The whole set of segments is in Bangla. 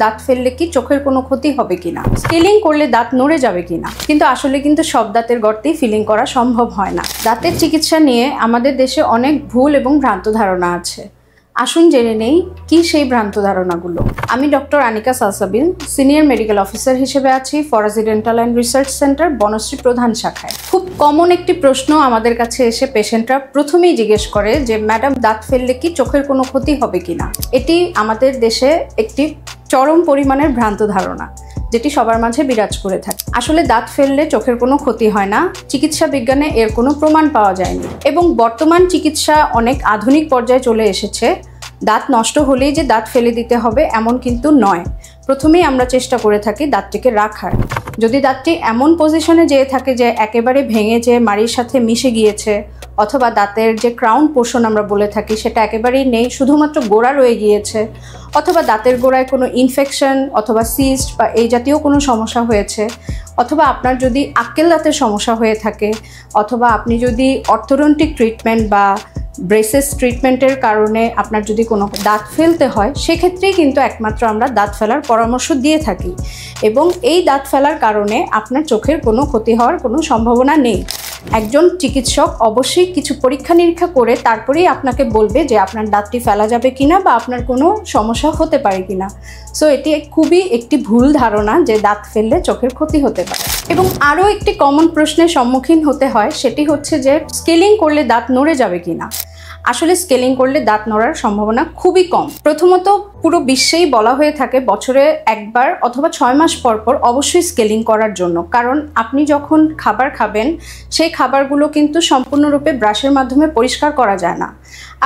দাঁত ফেললে কি চোখের কোনো ক্ষতি হবে কিনা, স্কেলিং করলে দাঁত নড়ে যাবে কিনা। কিন্তু আসলে সব দাঁতের গর্তেই ফিলিং করা সম্ভব হয় না। দাঁতের চিকিৎসা নিয়ে আমাদের দেশে অনেক ভুল এবং ভ্রান্ত ধারণা আছে। আসুন জেনে নেই কি সেই ভ্রান্ত ধারণাগুলো। আমি doctor Anika Salsabil, senior medical officer হিসেবে আছি Faraji dental and research centre Banasree প্রধান শাখায়। খুব কমন একটি প্রশ্ন আমাদের কাছে এসে পেশেন্টরা প্রথমেই জিজ্ঞেস করে যে ম্যাডাম, দাঁত ফেললে কি চোখের কোনো ক্ষতি হবে কিনা। এটি আমাদের দেশে একটি চরম পরিমাণের ভ্রান্ত ধারণা, যেটি সবার মাঝে বিরাজ করে থাকে। আসলে দাঁত ফেললে চোখের কোনো ক্ষতি হয় না, চিকিৎসা বিজ্ঞানে এর কোনো প্রমাণ পাওয়া যায়নি এবং বর্তমান চিকিৎসা অনেক আধুনিক পর্যায়ে চলে এসেছে। দাঁত নষ্ট হলেই যে দাঁত ফেলে দিতে হবে এমন কিন্তু নয়। প্রথমেই আমরা চেষ্টা করে থাকি দাঁতটিকে রাখার। যদি দাঁতটি এমন পজিশনে যেয়ে থাকে যে একেবারে ভেঙে যে মাড়ির সাথে মিশে গিয়েছে, অথবা দাঁতের যে ক্রাউন পোর্শন আমরা বলে থাকি সেটা একেবারেই নেই, শুধুমাত্র গোড়া রয়ে গিয়েছে, অথবা দাঁতের গোড়ায় কোনো ইনফেকশন অথবা সিস্ট বা এই জাতীয় কোনো সমস্যা হয়েছে, অথবা আপনার যদি আক্কেল দাঁতের সমস্যা হয়ে থাকে, অথবা আপনি যদি অর্থোডন্টিক ট্রিটমেন্ট বা ব্রেসেস ট্রিটমেন্টের কারণে আপনার যদি কোনো দাঁত ফেলতে হয়, সেক্ষেত্রেই কিন্তু একমাত্র আমরা দাঁত ফেলার পরামর্শ দিয়ে থাকি এবং এই দাঁত ফেলার কারণে আপনার চোখের কোনো ক্ষতি হওয়ার কোনো সম্ভাবনা নেই। একজন চিকিৎসক অবশ্যই কিছু পরীক্ষা নিরীক্ষা করে তারপরেই আপনাকে বলবে যে আপনার দাঁতটি ফেলা যাবে কিনা বা আপনার কোনো সমস্যা হতে পারে কিনা। সো এটি খুবই একটি ভুল ধারণা যে দাঁত ফেললে চোখের ক্ষতি হতে পারে। এবং আরও একটি কমন প্রশ্নের সম্মুখীন হতে হয়, সেটি হচ্ছে যে স্কেলিং করলে দাঁত নড়ে যাবে কিনা। আসলে স্কেলিং করলে দাঁত নড়ার সম্ভাবনা খুবই কম। প্রথমত পুরো বিশ্বেই বলা হয়ে থাকে বছরে একবার অথবা 6 মাস পর পর অবশ্যই স্কেলিং করার জন্য, কারণ আপনি যখন খাবার খাবেন সেই খাবারগুলো কিন্তু সম্পূর্ণরূপে ব্রাশের মাধ্যমে পরিষ্কার করা যায় না।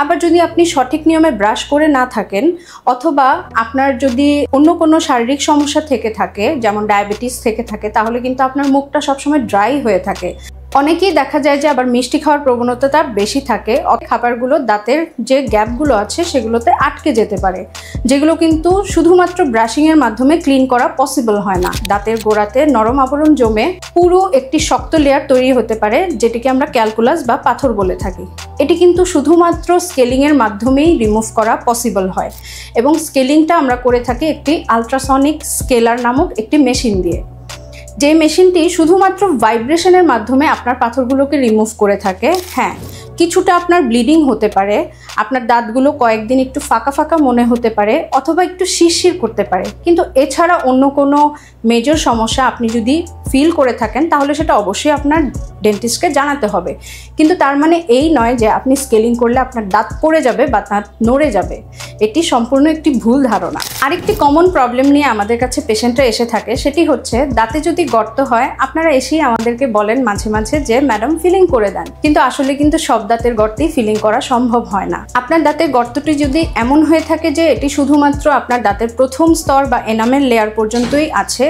আবার যদি আপনি সঠিক নিয়মে ব্রাশ করে না থাকেন, অথবা আপনার যদি অন্য কোনো শারীরিক সমস্যা থেকে থাকে, যেমন ডায়াবেটিস থেকে থাকে, তাহলে কিন্তু আপনার মুখটা সবসময় ড্রাই হয়ে থাকে। অনেকেই দেখা যায় যে আবার মিষ্টি খাওয়ার প্রবণতাটা বেশি থাকে, খাবারগুলো দাঁতের যে গ্যাপগুলো আছে সেগুলোতে আটকে যেতে পারে, যেগুলো কিন্তু শুধুমাত্র ব্রাশিংয়ের মাধ্যমে ক্লিন করা পসিবল হয় না। দাঁতের গোড়াতে নরম আবরণ জমে পুরো একটি শক্ত লেয়ার তৈরি হতে পারে, যেটিকে আমরা ক্যালকুলাস বা পাথর বলে থাকি। এটি কিন্তু শুধুমাত্র স্কেলিংয়ের মাধ্যমেই রিমুভ করা পসিবল হয় এবং স্কেলিংটা আমরা করে থাকি একটি আলট্রাসনিক স্কেলার নামক একটি মেশিন দিয়ে। যে মেশিনটি শুধুমাত্র ভাইব্রেশনের মাধ্যমে আপনার পাথরগুলোকে রিমুভ করে থাকে। হ্যাঁ, কিছুটা আপনার ব্লিডিং হতে পারে, আপনার দাঁতগুলো কয়েকদিন একটু ফাঁকা ফাঁকা মনে হতে পারে, অথবা একটু শিরশির করতে পারে, কিন্তু এছাড়া অন্য কোনো মেজর সমস্যা আপনি যদি ফিল করে থাকেন তাহলে সেটা অবশ্যই আপনার ডেন্টিস্টকে জানাতে হবে। কিন্তু তার মানে এই নয় যে আপনি স্কেলিং করলে আপনার দাঁত পড়ে যাবে বা দাঁত নড়ে যাবে। এটি সম্পূর্ণ একটি ভুল ধারণা। আরেকটি কমন প্রবলেম নিয়ে আমাদের কাছে পেশেন্টরা এসে থাকে, সেটি হচ্ছে দাঁতে যদি গর্ত হয় আপনারা এসেই আমাদেরকে বলেন মাঝে মাঝে যে ম্যাডাম ফিলিং করে দেন, কিন্তু আসলে কিন্তু সব দাঁতের গর্তেই ফিলিং করা সম্ভব হয় না। আপনার দাঁতের গর্তটি যদি এমন হয়ে থাকে যে এটি শুধুমাত্র আপনার দাঁতের প্রথম স্তর বা এনামেল লেয়ার পর্যন্তই আছে,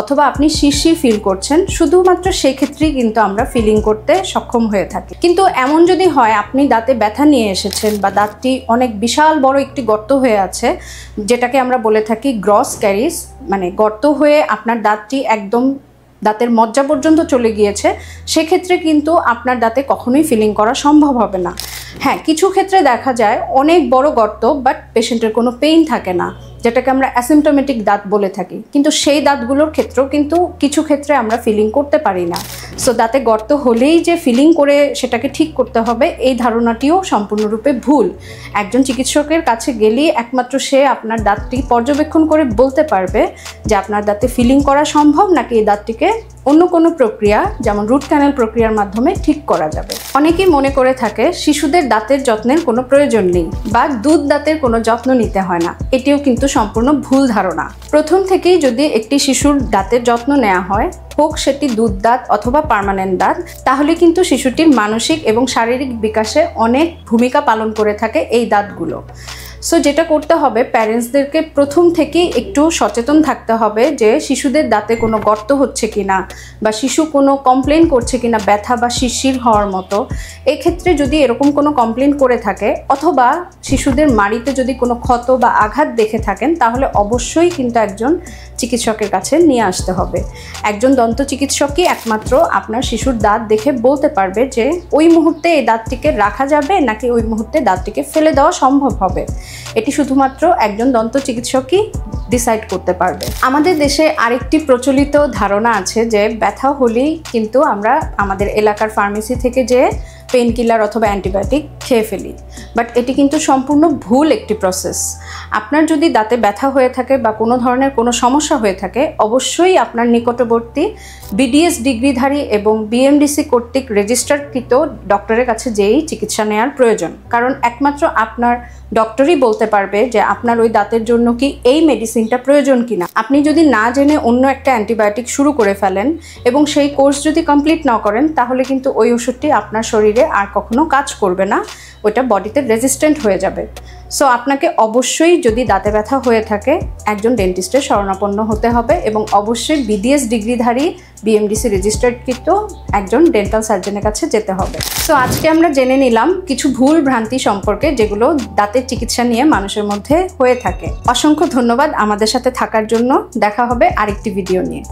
অথবা আপনি শিরশির ফিল করছেন, শুধুমাত্র সেই ক্ষেত্রেই কিন্তু আমরা ফিলিং করতে সক্ষম হয়ে থাকি। কিন্তু এমন যদি হয় আপনি দাঁতে ব্যথা নিয়ে এসেছেন বা দাঁতটি অনেক বিশাল বড় একটি গর্ত হয়ে আছে, যেটাকে আমরা বলে থাকি গ্রস ক্যারিস, মানে গর্ত হয়ে আপনার দাঁতটি একদম দাঁতের মজ্জা পর্যন্ত চলে গিয়েছে, সেক্ষেত্রে কিন্তু আপনার দাঁতে কখনোই ফিলিং করা সম্ভব হবে না। হ্যাঁ, কিছু ক্ষেত্রে দেখা যায় অনেক বড় গর্ত বাট পেশেন্টের কোনো পেইন থাকে না, যেটাকে আমরা অ্যাসিমটোমেটিক দাঁত বলে থাকি, কিন্তু সেই দাঁতগুলোর ক্ষেত্রেও কিন্তু কিছু ক্ষেত্রে আমরা ফিলিং করতে পারি না। সো দাঁতে গর্ত হলেই যে ফিলিং করে সেটাকে ঠিক করতে হবে, এই ধারণাটিও সম্পূর্ণরূপে ভুল। একজন চিকিৎসকের কাছে গেলেই একমাত্র সে আপনার দাঁতটি পর্যবেক্ষণ করে বলতে পারবে যে আপনার দাঁতে ফিলিং করা সম্ভব নাকি এই দাঁতটিকে অন্য কোনো প্রক্রিয়া যেমন রুট ক্যানেল প্রক্রিয়ার মাধ্যমে ঠিক করা যাবে। অনেকেই মনে করে থাকে শিশুদের দাঁতের যত্নের কোনো প্রয়োজন নেই বা দুধ দাঁতের কোনো যত্ন নিতে হয় না। এটিও কিন্তু সম্পূর্ণ ভুল ধারণা। প্রথম থেকেই যদি একটি শিশুর দাঁতের যত্ন নেওয়া হয়, হোক সেটি দুধ দাঁত অথবা পার্মানেন্ট দাঁত, তাহলে কিন্তু শিশুটির মানসিক এবং শারীরিক বিকাশে অনেক ভূমিকা পালন করে থাকে এই দাঁতগুলো। সো যেটা করতে হবে, প্যারেন্টসদেরকে প্রথম থেকেই একটু সচেতন থাকতে হবে যে শিশুদের দাঁতে কোনো গর্ত হচ্ছে কিনা বা শিশু কোনো কমপ্লেন করছে কিনা ব্যথা বা শিরশির হওয়ার মতো। এক্ষেত্রে যদি এরকম কোনো কমপ্লেন করে থাকে অথবা শিশুদের মাড়িতে যদি কোনো ক্ষত বা আঘাত দেখে থাকেন, তাহলে অবশ্যই কিন্তু একজন চিকিৎসকের কাছে নিয়ে আসতে হবে। একজন দন্ত চিকিৎসকই একমাত্র আপনার শিশুর দাঁত দেখে বলতে পারবে যে ওই মুহূর্তে এই দাঁতটিকে রাখা যাবে নাকি ওই মুহূর্তে দাঁতটিকে ফেলে দেওয়া সম্ভব হবে। এটি শুধুমাত্র একজন দন্ত চিকিৎসকই ডিসাইড করতে পারবে। আমাদের দেশে আরেকটি প্রচলিত ধারণা আছে যে ব্যথা হলেই কিন্তু আমরা আমাদের এলাকার ফার্মেসি থেকে যে পেন কিলার অথবা অ্যান্টিবায়োটিক খেয়ে ফেলি, বাট এটি কিন্তু সম্পূর্ণ ভুল একটি প্রসেস। আপনার যদি দাঁতে ব্যথা হয়ে থাকে বা কোনো ধরনের কোনো সমস্যা হয়ে থাকে, অবশ্যই আপনার নিকটবর্তী বিডিএস ডিগ্রিধারী এবং বিএমডিসি কর্তৃক রেজিস্টারকৃত ডক্টরের কাছে যেয়েই চিকিৎসা নেওয়ার প্রয়োজন। কারণ একমাত্র আপনার ডক্টরই বলতে পারবে যে আপনার ওই দাঁতের জন্য কি এই মেডিসিনটা প্রয়োজন কিনা। আপনি যদি না জেনে অন্য একটা অ্যান্টিবায়োটিক শুরু করে ফেলেন এবং সেই কোর্স যদি কমপ্লিট না করেন, তাহলে কিন্তু ওই ওষুধটি আপনার শরীরে আর কখনো কাজ করবে না, ওটা বডিতে রেজিস্ট্যান্ট হয়ে যাবে। সো আপনাকে অবশ্যই যদি দাঁতে ব্যথা হয়ে থাকে একজন ডেন্টিস্টের শরণাপন্ন হতে হবে এবং অবশ্যই বিডিএস ডিগ্রিধারী বিএমডিসি রেজিস্টার্ডকৃত একজন ডেন্টাল সার্জনের কাছে যেতে হবে। সো আজকে আমরা জেনে নিলাম কিছু ভুল ভ্রান্তি সম্পর্কে যেগুলো দাঁতের চিকিৎসা নিয়ে মানুষের মধ্যে হয়ে থাকে। অসংখ্য ধন্যবাদ আমাদের সাথে থাকার জন্য। দেখা হবে আরেকটি ভিডিও নিয়ে।